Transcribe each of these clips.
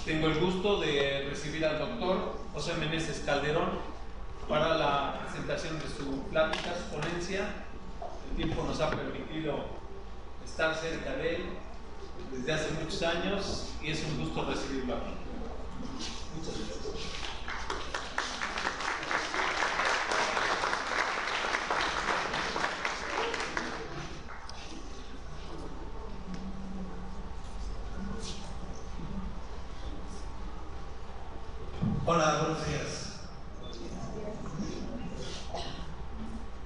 Tengo el gusto de recibir al doctor José Meneses Calderón para la presentación de su plática, su ponencia. El tiempo nos ha permitido estar cerca de él desde hace muchos años y es un gusto recibirlo aquí. Muchas gracias. Hola, buenos días.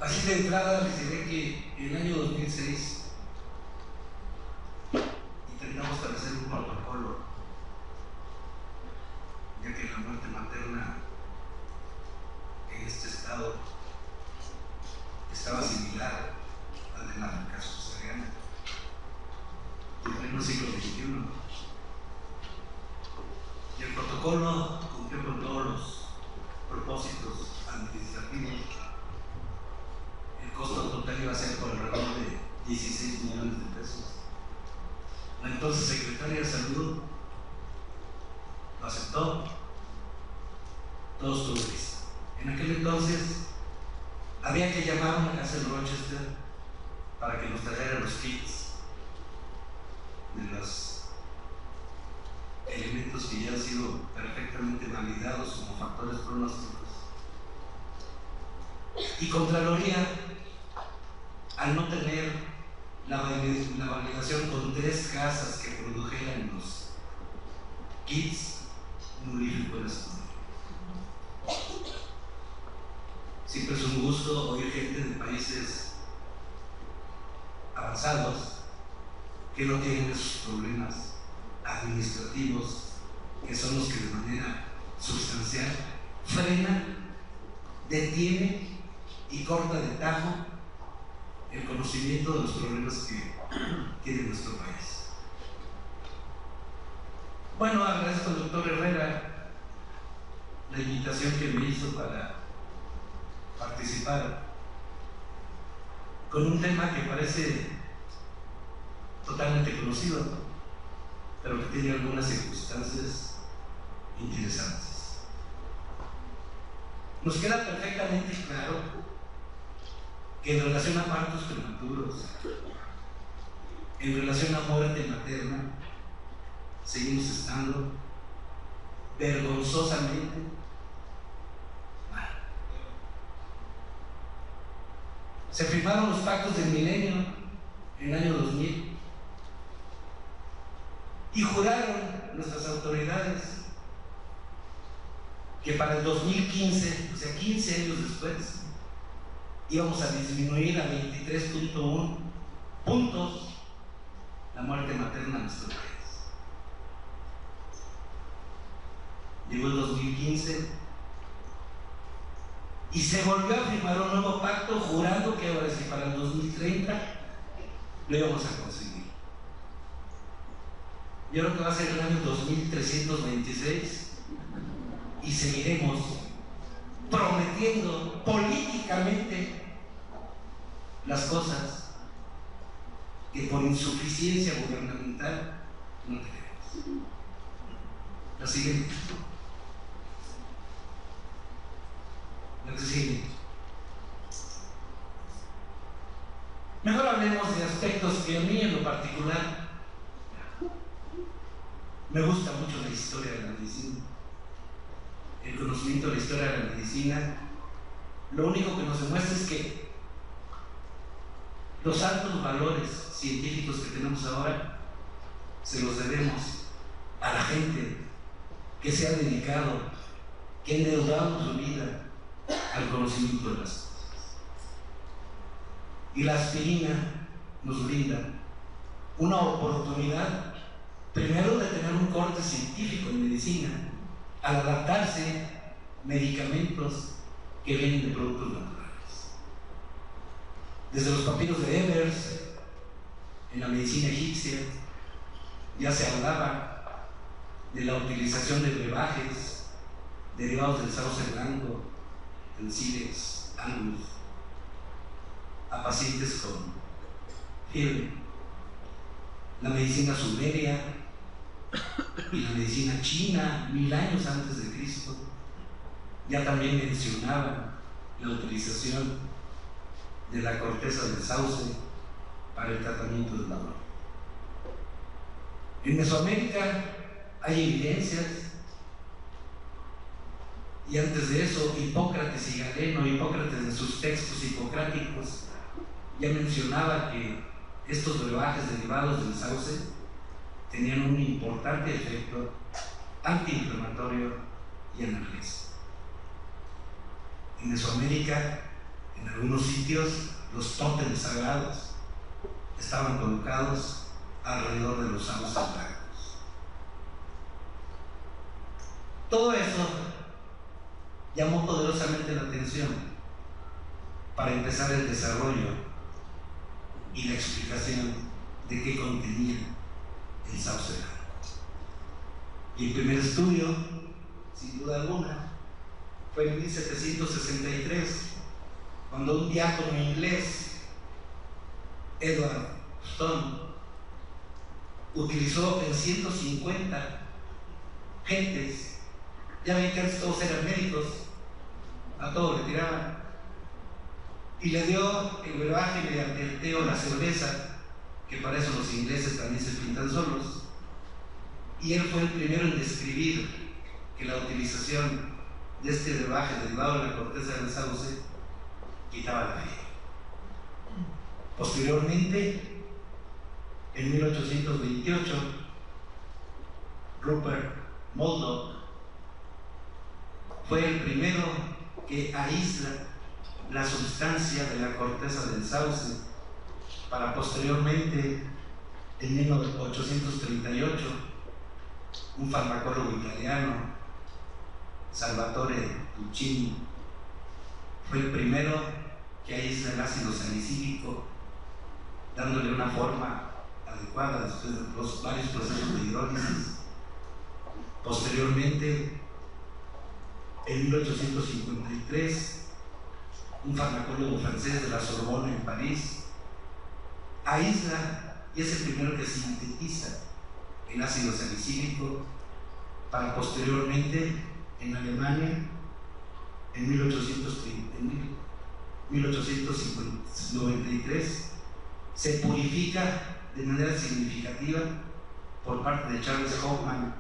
Así de entrada les diré que en el año 2006 intentamos establecer un protocolo, ya que la muerte materna en este estado estaba similar al del caso cesariano en pleno siglo XXI. Y el protocolo cumplió con todos los propósitos administrativos. El costo total iba a ser por alrededor de 16 millones de pesos. La entonces secretaria de Salud lo aceptó. Todo estuvo listo. En aquel entonces había que llamar a una casa en Rochester para que nos trajera los kits de los elementos que ya han sido perfectamente validados como factores pronósticos. Y Contraloría, al no tener la validación con 3 casas que produjeran los kits, nulificó el estudio. Siempre es un gusto oír gente de países avanzados que no tienen esos problemas administrativos, que son los que de manera sustancial frenan, detienen y corta de tajo el conocimiento de los problemas que tiene nuestro país. Bueno, agradezco al doctor Herrera la invitación que me hizo para participar con un tema que parece totalmente conocido, pero que tiene algunas circunstancias interesantes. Nos queda perfectamente claro que en relación a partos prematuros, en relación a muerte materna, seguimos estando vergonzosamente mal. Se firmaron los pactos del milenio en el año 2000 y juraron nuestras autoridades que para el 2015, o sea 15 años después, íbamos a disminuir a 23.1 puntos la muerte materna en nuestro país. Llegó el 2015 y se volvió a firmar un nuevo pacto jurando que ahora sí para el 2030 lo íbamos a conseguir. Yo creo que va a ser el año 2326 y seguiremos prometiendo políticamente las cosas que por insuficiencia gubernamental no tenemos. La siguiente. La que sigue. Mejor hablemos de aspectos que a mí en lo particular me gusta mucho la historia de la medicina. El conocimiento de la historia de la medicina, lo único que nos demuestra es que los altos valores científicos que tenemos ahora se los debemos a la gente que se ha dedicado, que ha endeudado su vida al conocimiento de las cosas. Y la aspirina nos brinda una oportunidad, primero, de tener un corte científico en medicina, al adaptarse medicamentos que vienen de productos naturales. Desde los papiros de Evers, en la medicina egipcia, ya se hablaba de la utilización de brebajes derivados del sauce blanco, del Silex angus, a pacientes con fiebre. La medicina sumeria y la medicina china, 1000 años antes de Cristo, ya también mencionaban la utilización de la corteza del sauce para el tratamiento del dolor. En Mesoamérica hay evidencias, y antes de eso Hipócrates y Galeno, Hipócrates en sus textos hipocráticos ya mencionaba que estos brebajes derivados del sauce tenían un importante efecto antiinflamatorio y analgésico. En Mesoamérica, en algunos sitios, los tótems sagrados estaban colocados alrededor de los sauces blancos. Todo eso llamó poderosamente la atención para empezar el desarrollo y la explicación de qué contenía el sauce blanco. Y el primer estudio, sin duda alguna, fue en 1763, cuando un diácono inglés, Edward Stone, utilizó en 150 gentes, ya ven que todos eran médicos, a todos le tiraban, y le dio el brebaje mediante el té o la cerveza, que para eso los ingleses también se pintan solos, y él fue el primero en describir que la utilización de este brebaje derivado de la corteza del sauce quitaba la fiebre. Posteriormente, en 1828, Rupert Murdoch fue el primero que aísla la sustancia de la corteza del sauce para posteriormente, en 1838, un farmacólogo italiano, Salvatore Puccini, fue el primero que aísla el ácido salicílico, dándole una forma adecuada después de los varios procesos de hidrólisis. Posteriormente, en 1853, un farmacólogo francés de la Sorbona en París aísla y es el primero que sintetiza el ácido salicílico para posteriormente, en Alemania, en 1893, se purifica de manera significativa por parte de Charles Hofmann,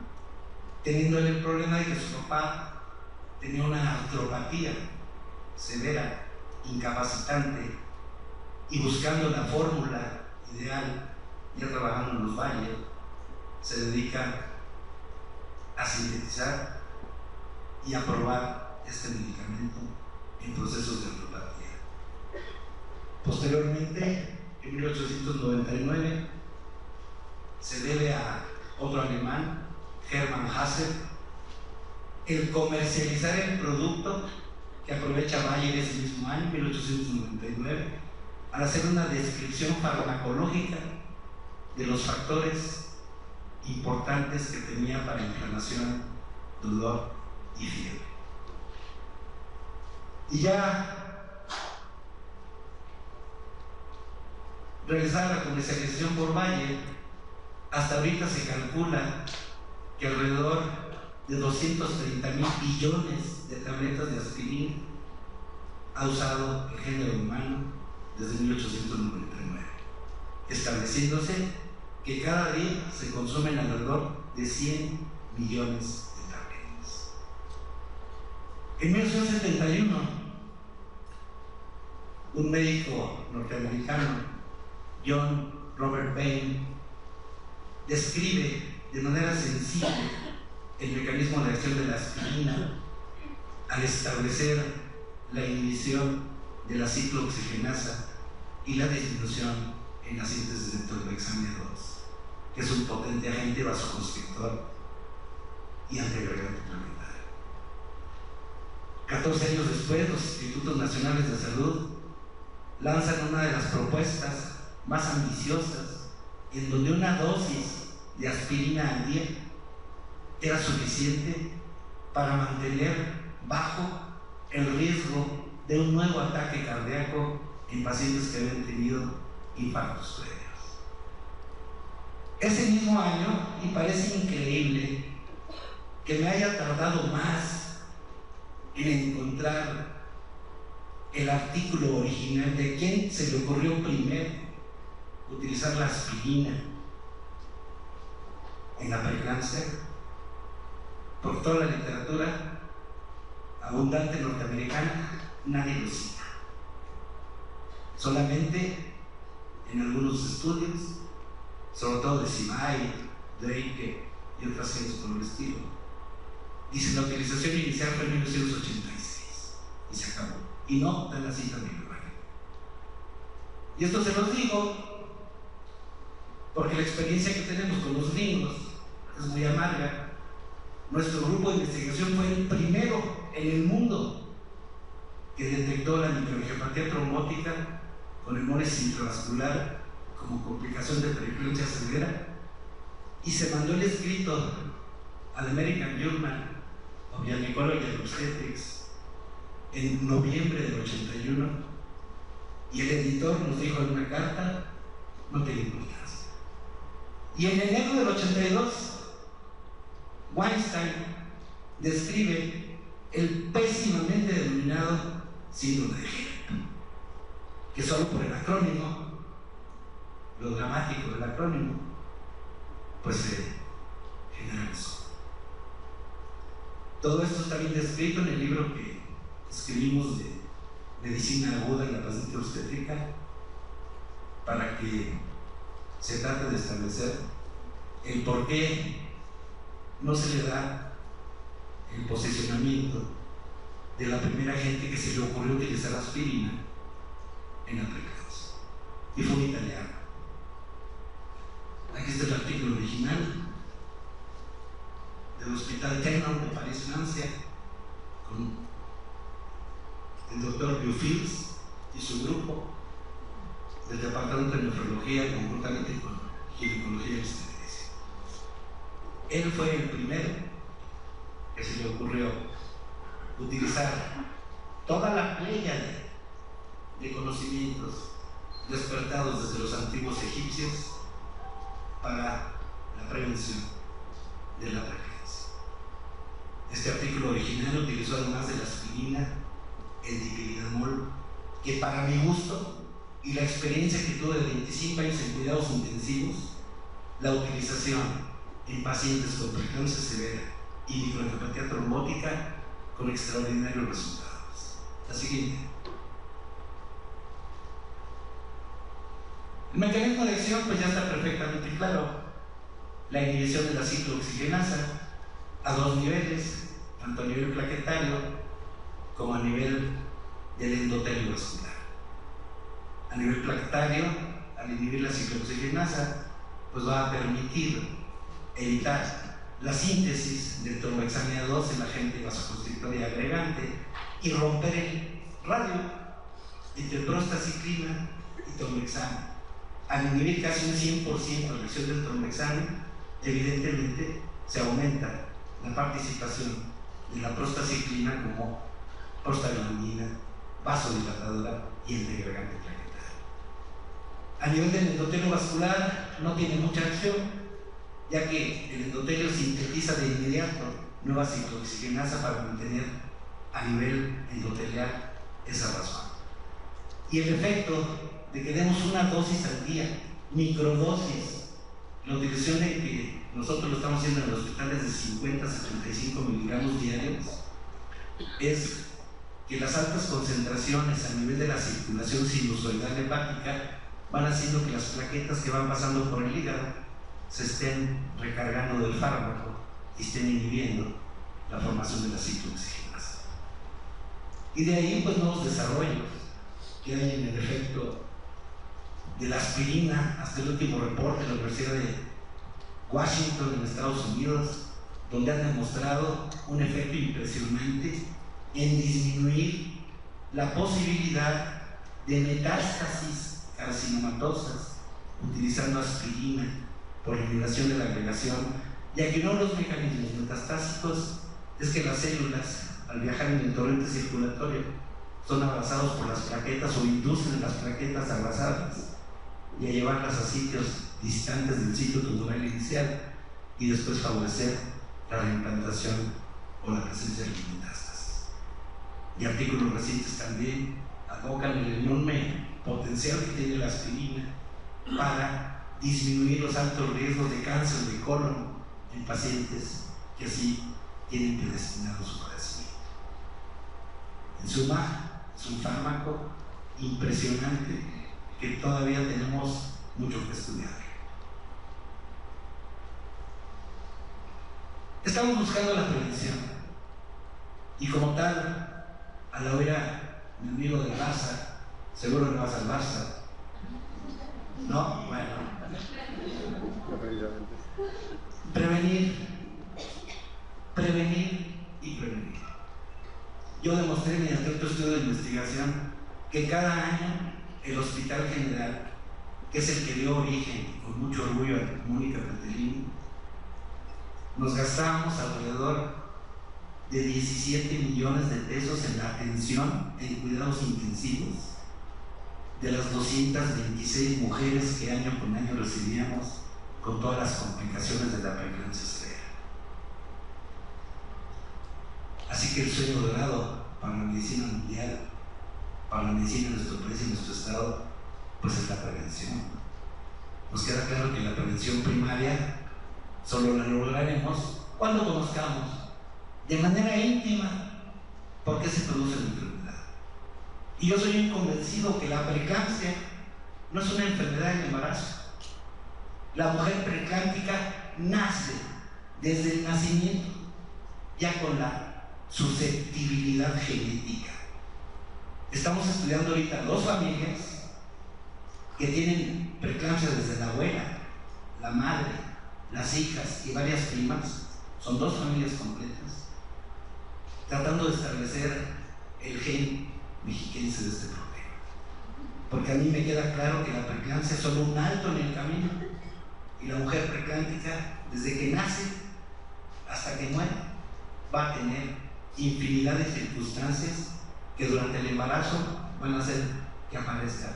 teniendo el problema de que su papá tenía una artropatía severa, incapacitante, y buscando la fórmula ideal, ya trabajando en los valles, se dedica a sintetizar y a probar este medicamento en procesos de artropatía. Posteriormente, en 1899, se debe a otro alemán, Hermann Hassel, el comercializar el producto que aprovecha Bayer ese mismo año, 1899, al hacer una descripción farmacológica de los factores importantes que tenía para inflamación, dolor y fiebre. Y ya realizada la comercialización por Bayer, hasta ahorita se calcula que alrededor de 230.000 billones de tabletas de aspirina ha usado el género humano desde 1899, estableciéndose que cada día se consumen alrededor de 100 millones de tabletas. En 1971, un médico norteamericano, John Robert Bain, describe de manera sencilla el mecanismo de acción de la aspirina al establecer la inhibición de la ciclooxigenasa y la disminución en la síntesis de torvexamina 2, que es un potente agente vasoconstrictor y antiagregante planetario. 14 años después, los Institutos Nacionales de Salud lanzan una de las propuestas más ambiciosas, en donde una dosis de aspirina al día era suficiente para mantener bajo el riesgo de un nuevo ataque cardíaco en pacientes que habían tenido infartos previos. Ese mismo año, y parece increíble que me haya tardado más en encontrar el artículo original de quién se le ocurrió primero utilizar la aspirina en la preeclampsia, por toda la literatura abundante norteamericana, nadie lo cita. Solamente en algunos estudios, sobre todo de Simay, Drake y otras gentes por el estilo, dice la utilización inicial fue en 1986 y se acabó. Y no da la cita bibliográfica. Y esto se los digo porque la experiencia que tenemos con los gringos es muy amarga. Nuestro grupo de investigación fue el primero en el mundo que detectó la microangiopatía trombótica con hemólisis intravascular como complicación de preeclampsia severa, y se mandó el escrito al American Journal of Gynecology and Obstetrics en noviembre del 81, y el editor nos dijo en una carta: no tiene importancia. Y en enero del 82, Weinstein describe el pésimamente denominado síndrome de Helen, que solo por el acrónimo, lo dramático del acrónimo, pues se generalizó. Todo esto está bien descrito en el libro que escribimos de medicina aguda en la paciente obstétrica, para que se trate de establecer el por qué no se le da el posicionamiento de la primera gente que se le ocurrió utilizar aspirina en la preeclampsia, y fue un italiano. Aquí está el artículo original del Hospital Tenon de París, Francia, con el doctor Bufils y su grupo del Departamento de Nefrología, conjuntamente con Ginecología y Obstetricia. Él fue el primero que se le ocurrió utilizar toda la pléyade de conocimientos despertados desde los antiguos egipcios para la prevención de la preeclampsia. Este artículo original utilizó, además de la aspirina, el dipyridamol, que para mi gusto y la experiencia que tuve de 25 años en cuidados intensivos, la utilización en pacientes con preeclampsia severa y microangiopatía trombótica con extraordinarios resultados. La siguiente. El mecanismo de acción pues ya está perfectamente claro: la inhibición de la ciclooxigenasa a dos niveles, tanto a nivel plaquetario como a nivel del endotelio vascular. A nivel plaquetario, al inhibir la ciclooxigenasa, pues va a permitir evitar la síntesis del trombohexamina 2 en la agente vasoconstrictor y agregante, y romper el radio entre prostacyclina y trombohexamina. Al inhibir casi un 100% la acción del trombohexamina, evidentemente se aumenta la participación de la prostacyclina como prostaglandina, vasodilatadora y antiagregante plaquetario. A nivel del endotelio vascular no tiene mucha acción, ya que el endotelio sintetiza de inmediato nueva ciclooxigenasa para mantener a nivel endotelial esa razón. Y el efecto de que demos una dosis al día, microdosis, la utilización de que nosotros lo estamos haciendo en los hospitales de 50 a 75 miligramos diarios, es que las altas concentraciones a nivel de la circulación sinusoidal hepática van haciendo que las plaquetas que van pasando por el hígado se estén recargando del fármaco y estén inhibiendo la formación de la ciclooxigenasa. Y de ahí pues nuevos desarrollos que hay en el efecto de la aspirina, hasta el último reporte de la Universidad de Washington en Estados Unidos, donde han demostrado un efecto impresionante en disminuir la posibilidad de metástasis carcinomatosas utilizando aspirina por eliminación de la agregación, ya que uno de los mecanismos metastásicos es que las células, al viajar en el torrente circulatorio, son abrazados por las plaquetas o inducen las plaquetas abrazadas y a llevarlas a sitios distantes del sitio tumoral inicial y después favorecer la reimplantación o la presencia de metástasis. Y artículos recientes también abocan el enorme potencial que tiene la aspirina para disminuir los altos riesgos de cáncer de colon en pacientes que así tienen predestinado su padecimiento. En suma, es un fármaco impresionante que todavía tenemos mucho que estudiar. Estamos buscando la prevención y como tal, a la oír a mi amigo del Barça, seguro que vas al Barça, ¿no? Bueno, prevenir y prevenir. Yo demostré mediante otro estudio de investigación que cada año el Hospital General, que es el que dio origen con mucho orgullo a Mónica Petelini, nos gastábamos alrededor de 17 millones de pesos en la atención en cuidados intensivos de las 226 mujeres que año con año recibíamos con todas las complicaciones de la preeclampsia severa. Así que el sueño dorado para la medicina mundial, para la medicina de nuestro país y nuestro estado, pues es la prevención. Nos queda claro que la prevención primaria solo la lograremos cuando conozcamos de manera íntima por qué se produce la enfermedad. Y yo soy un convencido que la preeclampsia no es una enfermedad en embarazo. La mujer preeclámptica nace desde el nacimiento ya con la susceptibilidad genética. Estamos estudiando ahorita 2 familias que tienen preeclampsia desde la abuela, la madre, las hijas y varias primas. Son 2 familias completas, tratando de establecer el gen mexiquense de este problema. Porque a mí me queda claro que la preeclampsia es solo un alto en el camino, y la mujer preeclámptica, desde que nace hasta que muere, va a tener infinidad de circunstancias que durante el embarazo van a hacer que aparezca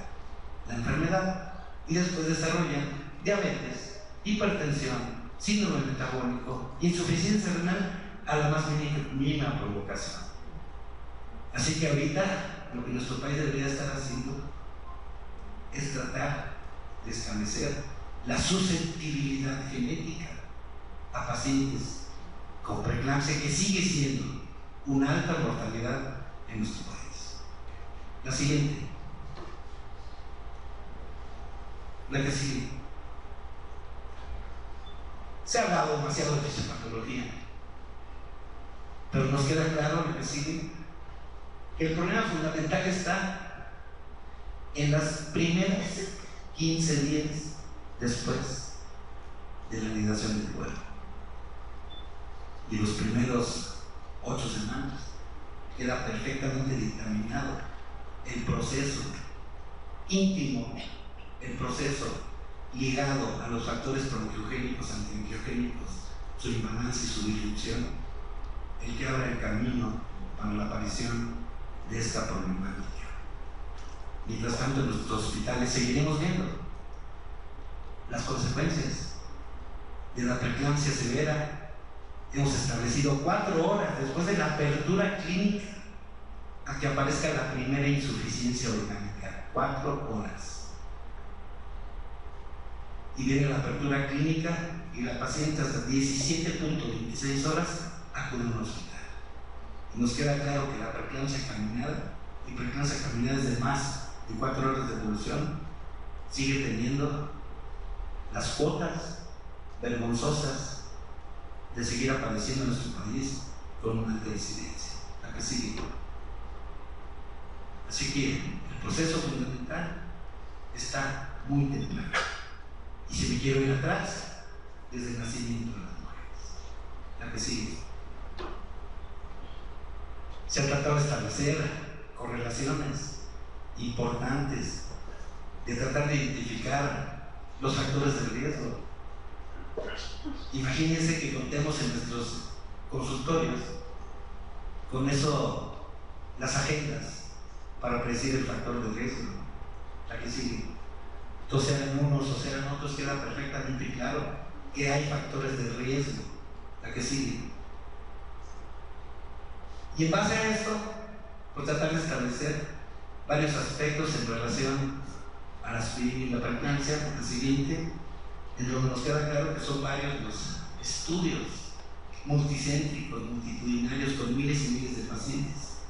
la enfermedad y después desarrollan diabetes, hipertensión, síndrome metabólico, insuficiencia renal a la más mínima provocación. Así que ahorita lo que nuestro país debería estar haciendo es tratar de establecer la susceptibilidad genética a pacientes con preeclampsia, que sigue siendo una alta mortalidad en nuestro país. La siguiente, la que sigue. Se ha hablado demasiado de fisiopatología, pero nos queda claro lo que sigue, que el problema fundamental está en las primeras 15 días después de la anidación del huevo y los primeros 8 semanas. Queda perfectamente dictaminado el proceso íntimo, el proceso ligado a los factores proangiogénicos, antiangiogénicos, su imbalance y su disrupción, el que abre el camino para la aparición de esta problemática. Mientras tanto, en nuestros hospitales seguiremos viendo las consecuencias de la preeclampsia severa. Hemos establecido 4 horas después de la apertura clínica a que aparezca la primera insuficiencia orgánica. 4 horas. Y viene la apertura clínica y la paciente hasta 17.26 horas acude a un hospital. Y nos queda claro que la preeclampsia caminada y preeclampsia caminada es de más de 4 horas de evolución, sigue teniendo las cuotas vergonzosas de seguir apareciendo en nuestro país con una alta incidencia, la que sigue. Así que el proceso fundamental está muy temprano. Y si me quiero ir atrás, desde el nacimiento de las mujeres, la que sigue. Se ha tratado de establecer correlaciones importantes, de tratar de identificar los factores de riesgo. Imagínense que contemos en nuestros consultorios con eso, las agendas para predecir el factor de riesgo, la que sigue. toser unos, toser otros, queda perfectamente claro que hay factores de riesgo. La que sigue. Y en base a esto, pues tratar de establecer varios aspectos en relación a la aspirina y la preeclampsia, porque el siguiente, en donde nos queda claro que son varios los estudios multicéntricos, multitudinarios, con miles y miles de pacientes,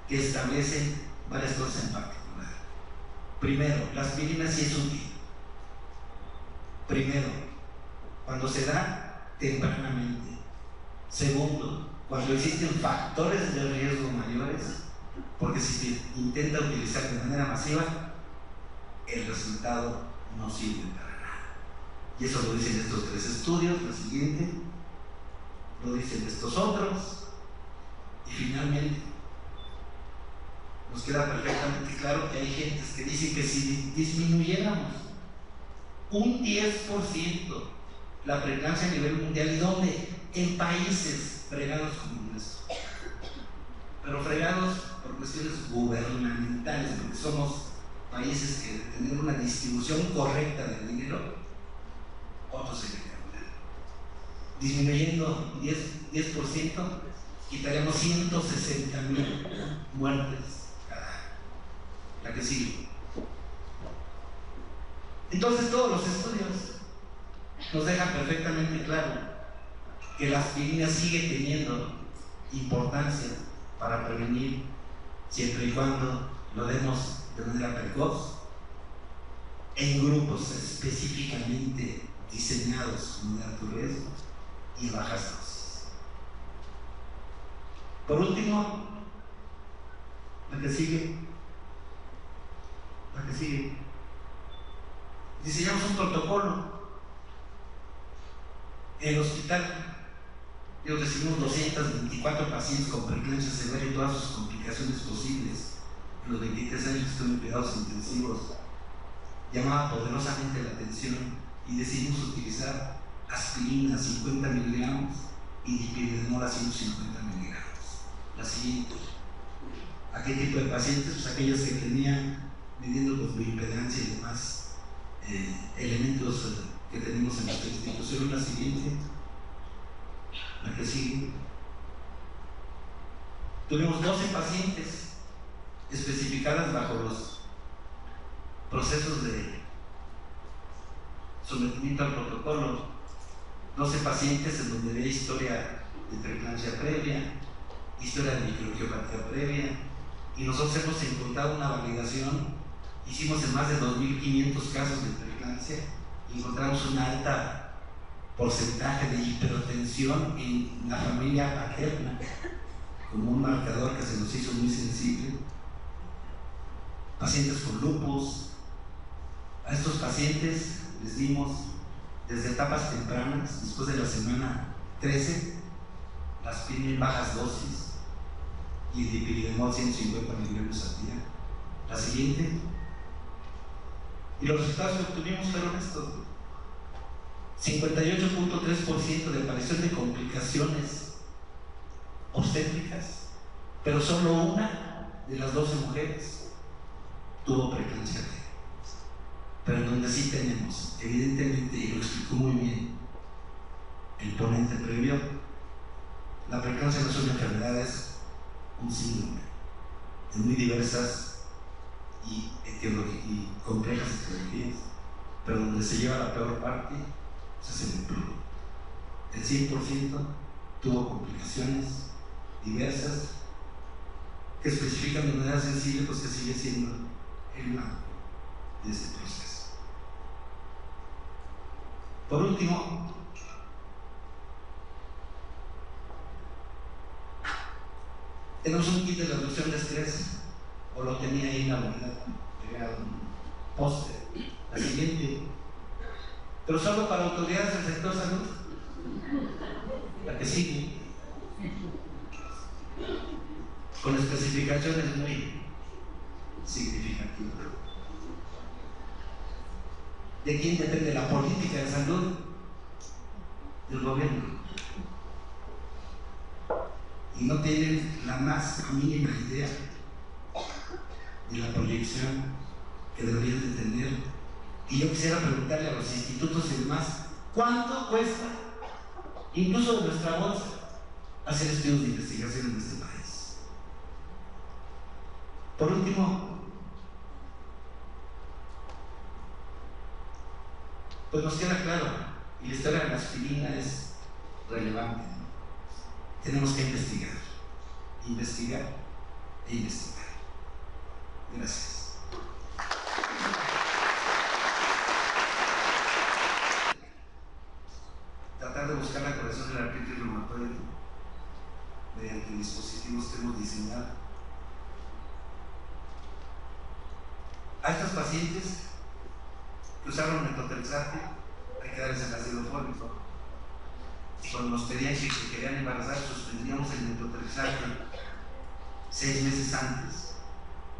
que establecen varias cosas en particular. Primero, la aspirina sí es útil. Primero, cuando se da tempranamente. Segundo, cuando existen factores de riesgo mayores, porque si se intenta utilizar de manera masiva, el resultado no sirve para nada. Y eso lo dicen estos tres estudios. La siguiente lo dicen estos otros. Y finalmente nos queda perfectamente claro que hay gentes que dicen que si disminuyéramos un 10% la preeclampsia a nivel mundial, ¿y dónde? En países fregados como el nuestro, pero fregados por cuestiones gubernamentales, porque somos países que, de tener una distribución correcta del dinero, otros se quedan. Disminuyendo 10%, quitaríamos 160,000 muertes cada año. La que sigue. Entonces, todos los estudios nos dejan perfectamente claro que la aspirina sigue teniendo importancia para prevenir, siempre y cuando lo demos de manera precoz, en grupos específicamente diseñados con alto riesgo y bajas dosis. Por último, la que sigue, diseñamos un protocolo. En el hospital recibimos 224 pacientes con preeclampsia severa y todas sus complicaciones posibles. En los 23 años que estuve en cuidados intensivos, llamaba poderosamente la atención y decidimos utilizar aspirina 50 miligramos y dipirdenol a 150 miligramos. La siguiente. ¿A qué tipo de pacientes? Pues aquellos que tenían, midiendo con bioimpedancia y demás elementos que tenemos en nuestra institución. La siguiente. La que sigue. Tuvimos 12 pacientes especificadas bajo los procesos de sometimiento al protocolo. 12 pacientes en donde había historia de preeclampsia previa, historia de microangiopatía previa, y nosotros hemos encontrado una validación. Hicimos en más de 2.500 casos de preeclampsia y encontramos un alta porcentaje de hipertensión en la familia paterna, como un marcador que se nos hizo muy sensible. Pacientes con lupus. A estos pacientes les dimos desde etapas tempranas, después de la semana 13, la aspirina en bajas dosis y dipirdenol 150 miligramos al día. La siguiente. Y los resultados que obtuvimos fueron estos: 58.3% de aparición de complicaciones obstétricas, pero solo una de las 12 mujeres tuvo preeclampsia. Pero en donde sí tenemos, evidentemente, y lo explicó muy bien el ponente previo, la preeclampsia no es una enfermedad, es un síndrome de muy diversas y complejas etiologías, pero donde se lleva la peor parte es el empleo. El 100% tuvo complicaciones diversas que especifican de manera sensible, pues que sigue siendo el blanco de este proceso. Por último, tenemos un kit de reducción de estrés, o lo tenía ahí en la unidad, pegado un póster. La siguiente. Pero solo para autoridades del sector salud. La que sigue. Con especificaciones muy significativas. ¿De quién depende la política de salud? Del gobierno. Y no tienen la más mínima idea de la proyección que deberían de tener Y yo quisiera preguntarle a los institutos y demás, ¿cuánto cuesta, incluso de nuestra bolsa, hacer estudios de investigación en este país? Por último, pues nos queda claro, y la historia de la aspirina es relevante, ¿no? Tenemos que investigar, investigar e investigar. Gracias. Tratar de buscar la curación del artritis reumatoide mediante dispositivos que hemos diseñado. A estos pacientes que usaron metotrexato hay que darles el ácido fólico. Y cuando nos pedían que se querían embarazar, suspendíamos el metotrexato 6 meses antes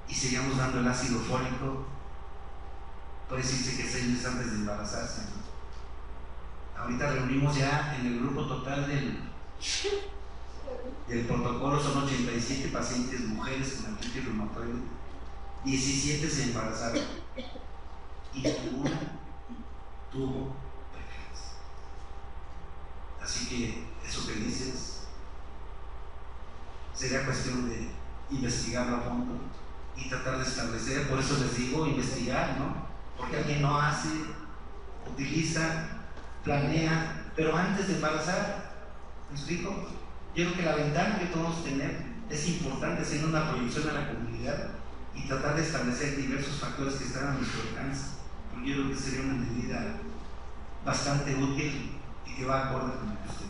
y seguíamos dando el ácido fólico, por decirse que 6 meses antes de embarazarse, ¿no? Ahorita reunimos ya en el grupo total del protocolo, son 87 pacientes mujeres con artritis reumatoide, 17 se embarazaron y ninguna tuvo preeclampsia. Así que eso que dices sería cuestión de investigarlo a fondo y tratar de establecer, por eso les digo investigar, ¿no? Porque alguien no hace, utiliza, planea, pero antes de embarazar, ¿me explico? Yo creo que la ventana que podemos tener es importante, haciendo una proyección a la comunidad y tratar de establecer diversos factores que están a nuestro alcance, porque yo creo que sería una medida bastante útil y que va acorde con lo que usted